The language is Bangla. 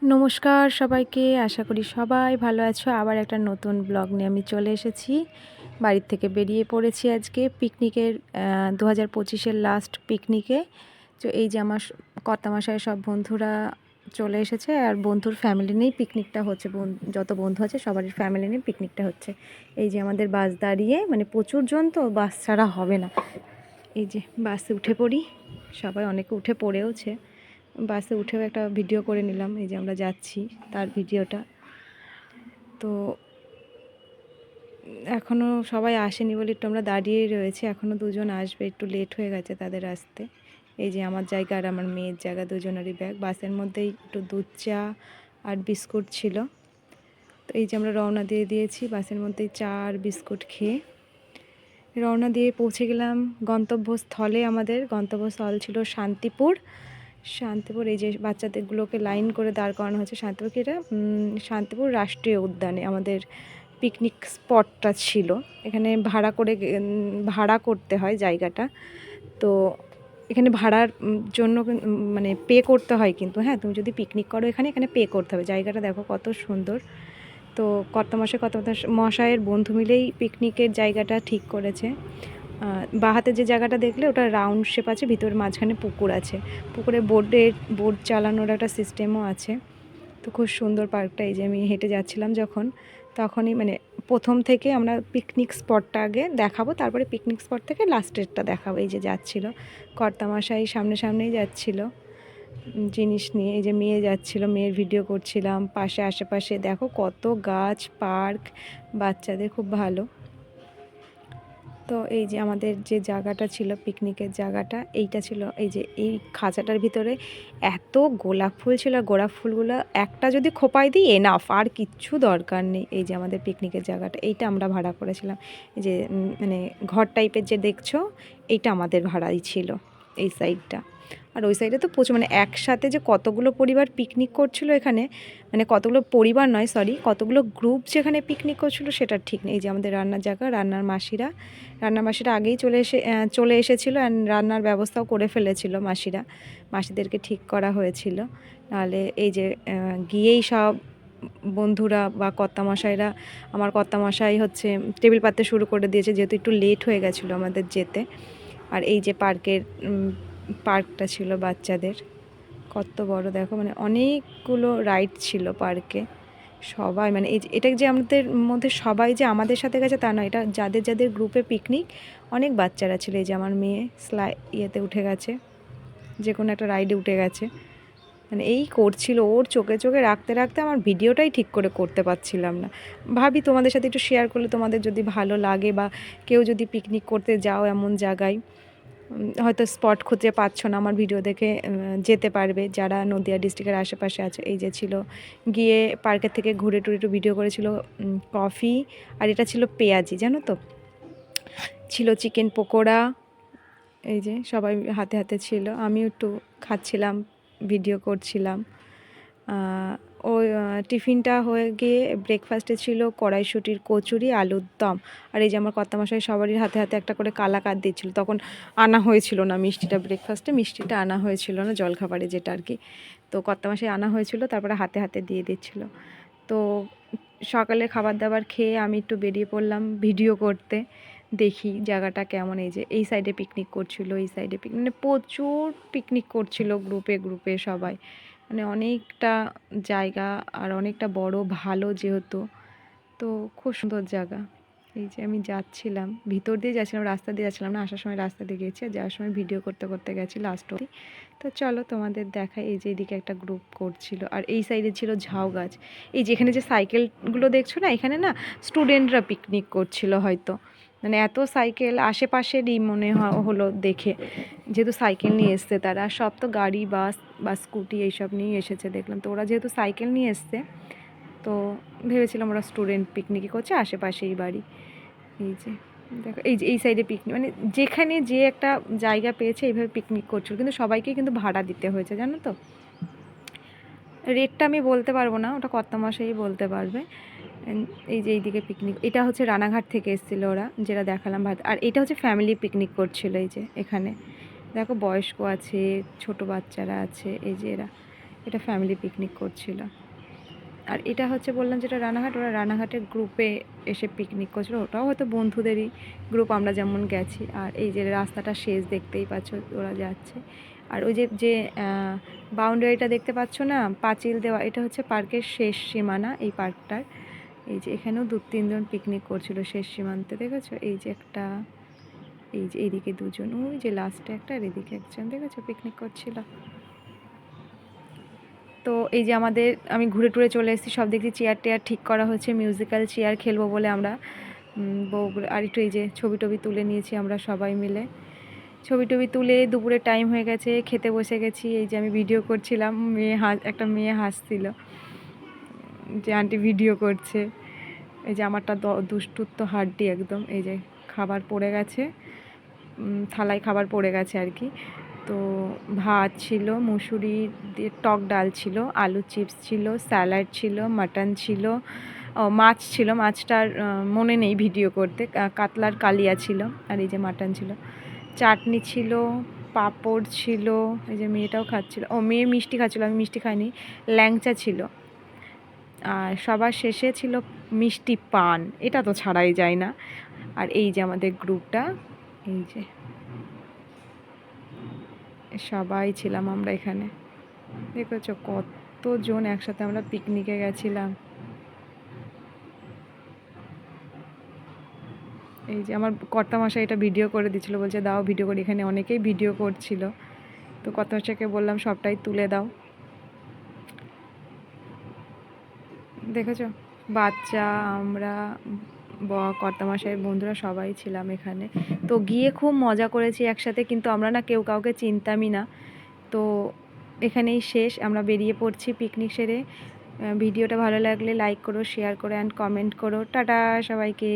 নমস্কার সবাইকে, আশা করি সবাই ভালো আছো। আবার একটা নতুন ব্লগ নিয়ে আমি চলে এসেছি। বাড়ির থেকে বেরিয়ে পড়েছি আজকে পিকনিকের 2025-এর লাস্ট পিকনিকে। তো এই যে আমার কর্তামশাই সব বন্ধুরা চলে এসেছে, আর বন্ধুর ফ্যামিলি নিয়েই পিকনিকটা হচ্ছে। যত বন্ধু আছে সবারই ফ্যামিলি নিয়ে পিকনিকটা হচ্ছে। এই যে আমাদের বাস দাঁড়িয়ে, মানে প্রচুর জন, তো বাস ছাড়া হবে না। এই যে বাসে উঠে পড়ি, সবাই অনেকে উঠে পড়েওছে। বাসে উঠেও একটা ভিডিও করে নিলাম, এই যে আমরা যাচ্ছি তার ভিডিওটা। তো এখনও সবাই আসেনি বলে একটু আমরা দাঁড়িয়েই রয়েছি, এখনও দুজন আসবে, একটু লেট হয়ে গেছে তাদের আসতে। এই যে আমার জায়গা আর আমার মেয়ের জায়গা, দুজনেরই ব্যাগ। বাসের মধ্যেই একটু দুধ চা আর বিস্কুট ছিল। তো এই যে আমরা রওনা দিয়ে দিয়েছি, বাসের মধ্যেই চা আর বিস্কুট খেয়ে রওনা দিয়ে পৌঁছে গেলাম গন্তব্যস্থলে। আমাদের গন্তব্যস্থল ছিল শান্তিপুর। এই যে বাচ্চাদেরগুলোকে লাইন করে দাঁড় করানো হয়েছে। শান্তিপুর কি এটা? শান্তিপুর রাষ্ট্রীয় উদ্যানে আমাদের পিকনিক স্পটটা ছিল। এখানে ভাড়া করতে হয় জায়গাটা। তো এখানে ভাড়ার জন্য মানে পে করতে হয়, কিন্তু হ্যাঁ, তুমি যদি পিকনিক করো এখানে পে করতে হবে। জায়গাটা দেখো কত সুন্দর। তো কর্তামশাইয়ের বন্ধু মিলেই পিকনিকের জায়গাটা ঠিক করেছে। বাঁ হাতে যে জায়গাটা দেখলে ওটা রাউন্ড শেপ আছে, ভিতর মাঝখানে পুকুর আছে। পুকুরে বোট চালানোর একটা সিস্টেমও আছে। তো খুব সুন্দর পার্কটা। এই যে আমি হেঁটে যাচ্ছিলাম যখন, তখনই মানে প্রথম থেকে আমরা পিকনিক স্পটটা আগে দেখাবো, তারপরে পিকনিক স্পট থেকে লাস্টেরটা দেখাবো। এই যে যাচ্ছিল কর্তামশাই, সামনেই যাচ্ছিল জিনিস নিয়ে। এই যে মেয়ে যাচ্ছিল, মেয়ের ভিডিও করছিলাম। পাশে আশেপাশে দেখো কত গাছ, পার্ক, বাচ্চাদের খুব ভালো। তো এই যে আমাদের যে জায়গাটা ছিল, পিকনিকের জায়গাটা এইটা ছিল। এই যে এই খাঁচাটার ভিতরে এত গোলাপ ফুল ছিল, গোলাপ ফুলগুলো একটা যদি খোপায় দিই এনাফ, আর কিচ্ছু দরকার নেই। এই যে আমাদের পিকনিকের জায়গাটা, এইটা আমরা ভাড়া করেছিলাম। এই যে মানে ঘর টাইপের যে দেখছো, এইটা আমাদের ভাড়াই ছিল এই সাইডটা। আর ওই সাইডে তো প্রচুর, মানে একসাথে যে কতগুলো পরিবার পিকনিক করছিল এখানে, মানে কতগুলো পরিবার নয়, সরি, কতগুলো গ্রুপ যেখানে পিকনিক করছিল সেটা ঠিক নেই। এই যে আমাদের রান্নার জায়গা, রান্নার মাসিরা আগেই চলে এসেছিলো, অ্যান্ড রান্নার ব্যবস্থাও করে ফেলেছিল মাসিদেরকে ঠিক করা হয়েছিল। নাহলে এই যে গিয়েই সব বন্ধুরা বা কর্তামশাইরা, আমার কর্তামশাই হচ্ছে টেবিল পাততে শুরু করে দিয়েছে, যেহেতু একটু লেট হয়ে গেছিলো আমাদের যেতে। আর এই যে পার্কটা ছিল বাচ্চাদের, কত বড় দেখো, মানে অনেকগুলো রাইড ছিল পার্কে। সবাই মানে এটা যে আমাদের মধ্যে সবাই যে আমাদের সাথে গেছে তা নয়, এটা যাদের গ্রুপে পিকনিক, অনেক বাচ্চারা ছিল। এই যে আমার মেয়ে ইয়েতে উঠে গেছে, যে কোনো একটা রাইডে উঠে গেছে, মানে এই করছিল। ওর চোখে রাখতে আমার ভিডিওটাই ঠিক করে করতে পারছিলাম না। ভাবি তোমাদের সাথে একটু শেয়ার করলে তোমাদের যদি ভালো লাগে, বা কেউ যদি পিকনিক করতে যাও এমন জায়গায়, হয়তো স্পট খুঁজে পাচ্ছ না, আমার ভিডিও দেখে যেতে পারবে যারা নদিয়া ডিস্ট্রিক্টের আশেপাশে আছে। এই যে ছিল, গিয়ে পার্কের থেকে ঘুরে টুরে একটু ভিডিও করেছিল। কফি, আর এটা ছিল পেঁয়াজি, জানো তো, ছিল চিকেন পকোড়া। এই যে সবাই হাতে ছিল, আমিও একটু খাচ্ছিলাম, ভিডিও করছিলাম। ওই টিফিনটা হয়ে গিয়ে ব্রেকফাস্টে ছিল কড়াইশুঁটির কচুরি, আলুর দম। আর এই যে আমার কর্তামশাই সবারই হাতে একটা করে কালাকাঁদ দিচ্ছিল। তখন আনা হয়েছিল না মিষ্টিটা, ব্রেকফাস্টে মিষ্টিটা আনা হয়েছিল না, জলখাবারে যেটা আর কি। তো কর্তামশাই আনা হয়েছিল, তারপরে হাতে দিয়ে দিচ্ছিল। তো সকালে খাবার দাবার খেয়ে আমি একটু বেরিয়ে পড়লাম ভিডিও করতে, দেখি জায়গাটা কেমন। এই যে এই সাইডে পিকনিক করছিল, এই সাইডে মানে প্রচুর পিকনিক করছিল গ্রুপে সবাই, মানে অনেকটা জায়গা আর অনেকটা বড়, ভালো যেহেতু। তো খুব সুন্দর জায়গা। এই যে আমি যাচ্ছিলাম, ভিতর দিয়ে যাচ্ছিলাম, রাস্তা দিয়ে যাচ্ছিলাম না, আসার সময় রাস্তা দিয়ে গেছি, আর যাওয়ার সময় ভিডিও করতে গেছি লাস্ট অবধি। তো চলো তোমাদের দেখাই। এই যে এদিকে একটা গ্রুপ করছিল, আর এই সাইডে ছিল ঝাউ গাছ। এই যেখানে যে সাইকেলগুলো দেখছো না, এখানে না স্টুডেন্টরা পিকনিক করছিল হয়তো, মানে এত সাইকেল আশেপাশেরই মনে হলো দেখে, যেহেতু সাইকেল নিয়ে এসছে তারা। সব তো গাড়ি, বাস বা স্কুটি এইসব নিয়ে এসেছে দেখলাম। তো ওরা যেহেতু সাইকেল নিয়ে এসছে, তো ভেবেছিলাম ওরা স্টুডেন্ট পিকনিকই করছে, আশেপাশেই বাড়ি। এই যে দেখো, এই যে এই সাইডে পিকনিক, মানে যেখানে যে একটা জায়গা পেয়েছে এইভাবে পিকনিক করছিল, কিন্তু সবাইকে কিন্তু ভাড়া দিতে হয়েছে, জানো তো। রেটটা আমি বলতে পারবো না, ওটা কর্তামশাই বলতে পারবে। এই যে এইদিকে পিকনিক, এটা হচ্ছে রানাঘাট থেকে এসেছিলো ওরা, যেটা দেখালাম ভাত। আর এটা হচ্ছে ফ্যামিলি পিকনিক করছিল। এই যে এখানে দেখো বয়স্ক আছে, ছোট বাচ্চারা আছে, এই যে এরা এটা ফ্যামিলি পিকনিক করছিল। আর এটা হচ্ছে বললাম যেটা রানাঘাট, ওরা রানাঘাটের গ্রুপে এসে পিকনিক করছিল, ওটাও হয়তো বন্ধুদেরই গ্রুপ, আমরা যেমন গেছি। আর এই যে রাস্তাটা শেষ দেখতেই পাচ্ছ, ওরা যাচ্ছে। আর ওই যে যে বাউন্ডারিটা দেখতে পাচ্ছ না, পাঁচিল দেওয়া, এটা হচ্ছে পার্কের শেষ সীমানা এই পার্কটার। এই যে এখানেও 2-3 জন পিকনিক করছিল শেষ সীমান্তে, দেখেছো? এই যে একটা, এই যে এইদিকে দুজন, ওই যে লাস্টে একটা, আর এদিকে একজন, দেখেছো পিকনিক করছিল। তো এই যে আমাদের, আমি ঘুরে টুরে চলে এসেছি, সব দেখছি চেয়ার টেয়ার ঠিক করা হচ্ছে, মিউজিক্যাল চেয়ার খেলবো বলে আমরা বউগুলো। আর একটু এই যে ছবি টবি তুলে নিয়েছি আমরা সবাই মিলে, ছবি টবি তুলে দুপুরের টাইম হয়ে গেছে, খেতে বসে গেছি। এই যে আমি ভিডিও করছিলাম, একটা মেয়ে হাসছিল যে আন্টি ভিডিও করছে। এই যে আমারটা দুষ্টুর তো হাড্ডি একদম, এই যে খাবার পড়ে গেছে, থালায় খাবার পড়ে গেছে আর কি। তো ভাত ছিল, মুসুরি দিয়ে টক ডাল ছিল, আলু চিপস ছিল, স্যালাড ছিল, মাটন ছিল, ও মাছ ছিল, মাছটার মনে নেই ভিডিও করতে, কাতলার কালিয়া ছিল, আর এই যে মাটন ছিল, চাটনি ছিল, পাঁপড় ছিল, এই যে মেয়েটাও খাচ্ছিল, ও মেয়ে মিষ্টি খাচ্ছিলো, আমি মিষ্টি খাইনি, ল্যাংচা ছিল। আর সবার শেষে ছিল মিষ্টি পান, এটা তো ছাড়াই যায় না। আর এই যে আমাদের গ্রুপটা, এই যে সবাই ছিলাম আমরা এখানে, দেখেছো কতজন একসাথে আমরা পিকনিকে গেছিলাম। এই যে আমার কর্তামশাই এটা ভিডিও করে দিচ্ছিলো, বলছে দাও ভিডিও করি, এখানে অনেকেই ভিডিও করছিল। তো কর্তামশাইকে বললাম সবটাই তুলে দাও। দেখেছো বাচ্চা, আমরা, কর্তামশাইয়ের বন্ধুরা সবাই ছিলাম এখানে। তো গিয়ে খুব মজা করেছি একসাথে, কিন্তু আমরা না কেউ কাউকে চিনতামই না। তো এখানেই শেষ, আমরা বেরিয়ে পড়ছি পিকনিক সেরে। ভিডিওটা ভালো লাগলে লাইক করো, শেয়ার করো অ্যান্ড কমেন্ট করো। টাটা সবাইকে।